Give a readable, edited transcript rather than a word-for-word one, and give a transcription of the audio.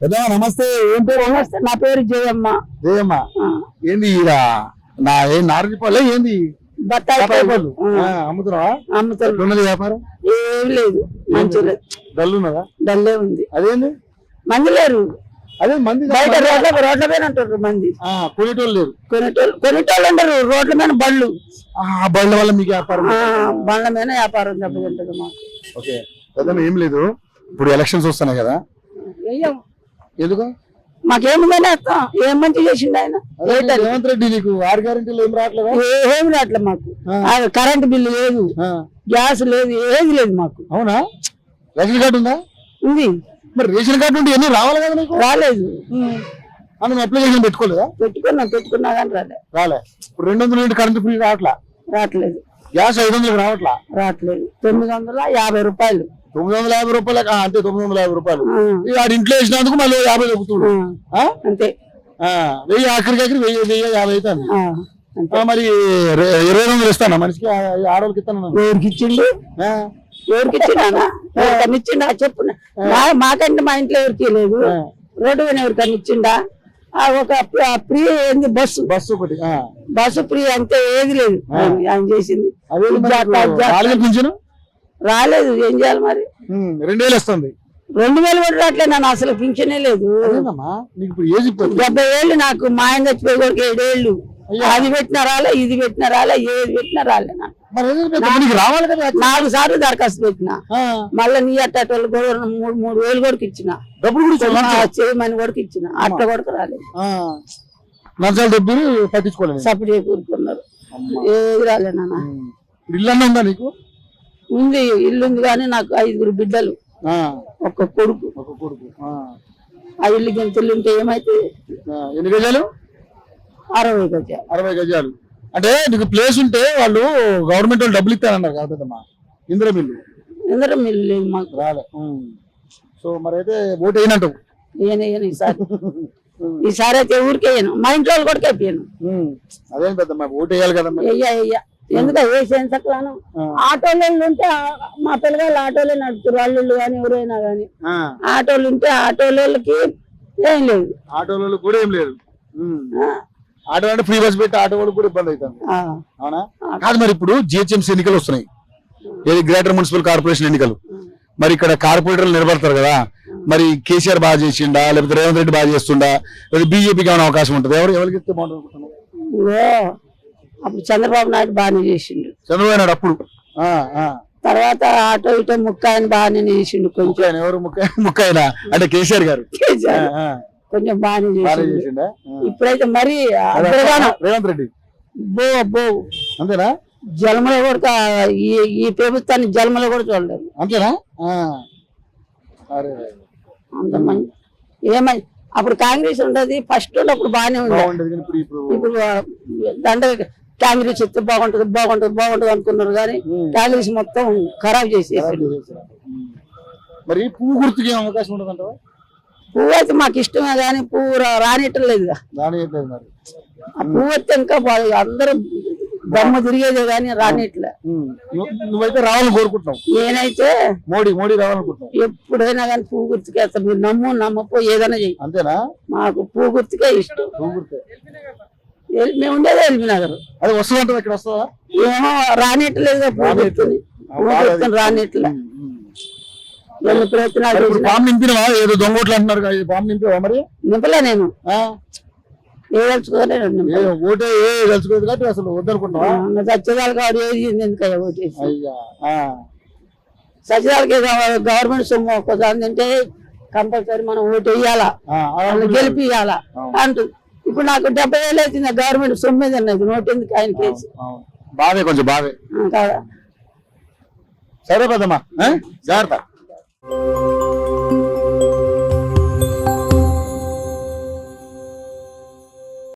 పెద్దమ్మ నమస్తే. ఏం పేరు? నా పేరు జయమ్మ. జయమ్మ, ఏంది నారింజ పళ్ళు ఏంది? బత్తాయి పళ్ళు అమ్ముతున్నావా? అమ్ముతున్నా. వ్యాపారం ఏం లేదు, మంచి లేదు. డల్లున్నదా? డల్లే ఉంది. అదేంది? మంది లేరు. అదే మంది బయట రోడ్ల మీద అంటారు మంది. కొనేటోళ్ళు లేరు. కొనేటోళ్ళు అంటారు రోడ్ల మీద బళ్ళు. బళ్ళ వల్ల మీకు వ్యాపారం? బళ్ళ మీద వ్యాపారం దెబ్బతింటది మాకు. ఓకే పెద్దమ్మ, ఏం లేదు, ఇప్పుడు ఎలక్షన్స్ వస్తున్నాయి కదా, ఎందుకు మాకేముందని వస్తాం. ఏం మంచి చేసిండు ఆయన రేవంత్ రెడ్డి. నీకు 6 గ్యారెంటీలు ఏం రావట్లేదా? ఏమి రావట్లేదు మాకు. కరెంట్ బిల్లు లేదు, గ్యాస్ లేదు, ఏది లేదు మాకు. అవునా? రేషన్ కార్డు ఉందా? ఉంది. మరి రేషన్ కార్డు ఉంటే ఎన్ని రావాలి కదా నీకు? రాలేదు. నువ్వు అప్లికేషన్ పెట్టుకోలేదా? పెట్టుకున్నా కానీ రాలే. ఇప్పుడు 200 యూనిట్ కరెంట్ ఫ్రీ రావట్లేదు. గ్యాస్ 500 రావట్లేదు. 950 రూపాయలు. 950 రూపాయలు అంటే 950 రూపాయలు. వాడు ఇంట్లో వేసినందుకు మళ్ళీ 50 చెబుతుడు అంతే. 1000 ఆఖరికి 1050 అవుతుంది. మరి 2000 ఇస్తానా మనిషికి? ఆడవాళ్ళకి ఇస్తాను. ఎవరికి ఇచ్చిండు? ఎవరికి ఇచ్చినా? ఎవరికన్నా ఇచ్చిండా చెప్పు. మాకంటే మా ఇంట్లో ఎవరికి లేదు. రోడ్డు పైన ఎవరికన్నా ఇచ్చిండా? ఒక ఫ్రీ ఏంది బస్సు ఒకటి, బస్సు ఫ్రీ అంతే, ఏది లేదు ఆయన చేసింది. రాలేదు. ఏం చేయాలి మరి? 2000 వస్తుంది. 2000 కూడా రావట్లేదు. నన్ను అసలు పింఛనే లేదు. 70 ఏళ్ళు నాకు. మా ఆయన చచ్చిపోయి కూడా 7 ఏళ్ళు. అది పెట్టినా రాలే, ఇది పెట్టినా రాలే, ఏది పెట్టినా రాలే. నాకు 4 సార్లు దరఖాస్తు పెట్టినా. మళ్ళీ నీ అట్టోళ్ళు కూడా 3,000 కూడా ఇచ్చిన. చేయమని కూడా ఇచ్చిన. అట్లా కూడా రాలేదు. సపరేట్ కూరుకున్నారు. ఏది రాలే నాన్న. ఇల్లు ఉందా నీకు? ఉంది, ఇల్లు ఉంది కానీ నాకు 5 బిడ్డలు, ఒక కొడుకు. ఆ ఇల్లు గెంతులు ఉంటే ఏమైతే? ఎన్ని గజాలు? 60 గజాలు. 60 గజాలు అంటే నీకు ప్లేస్ ఉంటే వాళ్ళు గవర్నమెంట్ వాళ్ళు డబ్బులు ఇస్తానన్నారు కాదమ్మా. ఇందిరా మిల్లు లేదు మాకు. రాలే. సో మరి అయితే ఓటు వేయనంటావు? ఈసారి అయితే ఊరికేయను. మా ఇంట్లో వాళ్ళు కూడా కేపాను. అదేం పెద్దమ్మా, ఓటు వేయాలి కదమ్మా. ఎందుకంటే వేసేది సక్కలాను. ఆటోలు ఉంటే మా పిల్లగాళ్ళు ఆటోలే నడుపుతారు. వాళ్ళు కానీ ఎవరైనా కానీ ఆటోలు ఉంటే ఆటోలకి ఏం లేదు. ఆటోలు కూడా ఏం లేదు. ఆటో అంటే ఫ్రీ బస్ పెట్టి ఆటో వాళ్ళు కూడా ఇబ్బంది అవుతుంది. అవునా? కాదు, మరి ఇప్పుడు జిహెచ్ఎంసీ ఎన్నికలు వస్తున్నాయి, ఏది గ్రేటర్ మున్సిపల్ కార్పొరేషన్ ఎన్నికలు. మరి ఇక్కడ కార్పొరేటర్లు నిలబడతారు కదా, మరి కేసీఆర్ బాగా చేసిండా, లేకపోతే రేవంత్ రెడ్డి బాగా చేస్తుండా, లేదా బీజేపీకి ఏమైనా అవకాశం ఉంటుంది? ఎవరికి ఇస్తే బాగుంటుంది? అప్పుడు చంద్రబాబు నాయుడు బాగానే చేసిండు. చంద్రబాబు నాయుడు అప్పుడు. తర్వాత ఆటో ఇటో ముక్కాయని బాగానే చేసిండు. కొంచెం ఎవరు ముక్కాయన అంటే కేసీఆర్ గారు కొంచెం బాగానే చేసిండు. ఇప్పుడైతే మరి రేవంత్ రెడ్డి అబ్బో అంతేనా? జలమలో కూడా ఈ ప్రభుత్వాన్ని జలమలో కూడా చూడలేదు. అంతేనా? అంత మంచి ఏమై అప్పుడు కాంగ్రెస్ ఉండదు. ఫస్ట్ అప్పుడు బాగానే ఉండదు. ఇప్పుడు దండ కాంగ్రెస్ చెప్తే బాగుంటది అనుకున్నారు కానీ కాంగ్రెస్ మొత్తం ఖరాబ్ చేసేసారు. మరి పువ్వు గుర్తుకి అవకాశం ఉండదంటావా? పువ్వు అయితే మాకు ఇష్టమే కానీ పువ్వు రానిట్టలేదు. ఆ పువ్వు వస్తే ఇంకా అందరూ బొమ్మ తిరిగేదే కానీ రానిట్లే. నువ్వైతే రావాలని కోరుకుంటున్నావు? నేనైతే మోడీ రావాలనుకుంటున్నావు. ఎప్పుడైనా కానీ పువ్వు గుర్తుకేస్తాం. మీరు నమ్మపో ఏదైనా చెయ్యి. అంతేనా? మాకు పువ్వు గుర్తుకే ఇష్టం. పువ్వు గుర్తే. మేము ఉండేది ఎల్బీనగర్. అది వస్తుందంటే ఇక్కడ వస్తుందా? ఏమో రానిట్లేదు. పువ్వు గుర్తుని రానిట్లే. ఎన్ని ప్రయత్నాలు ఏదో దొంగోట్లు అంటున్నారు, మరి నింపలే. నేను ఓటేసుకోలేదు కాబట్టి అసలు వద్దనుకుంటున్నా. సత్యదాలు కాదు ఏది ఎందుకయ్యా ఓటేసి? సత్యదాలకి గవర్నమెంట్ సొమ్ము ఒక్కసారి తింటే కంపల్సరీ మనం ఓటు వేయాలా, గెలిపియాలా అంటుంది. ఇప్పుడు నాకు 70,000 అవుతుంది. గవర్నమెంట్ సొమ్ము మీద ఉన్నది. నోటు ఎందుకు ఆయన కేసు? బావే కొంచెం బావే. కదా. సరే పెద్దమ్మా, జాగ్రత్త.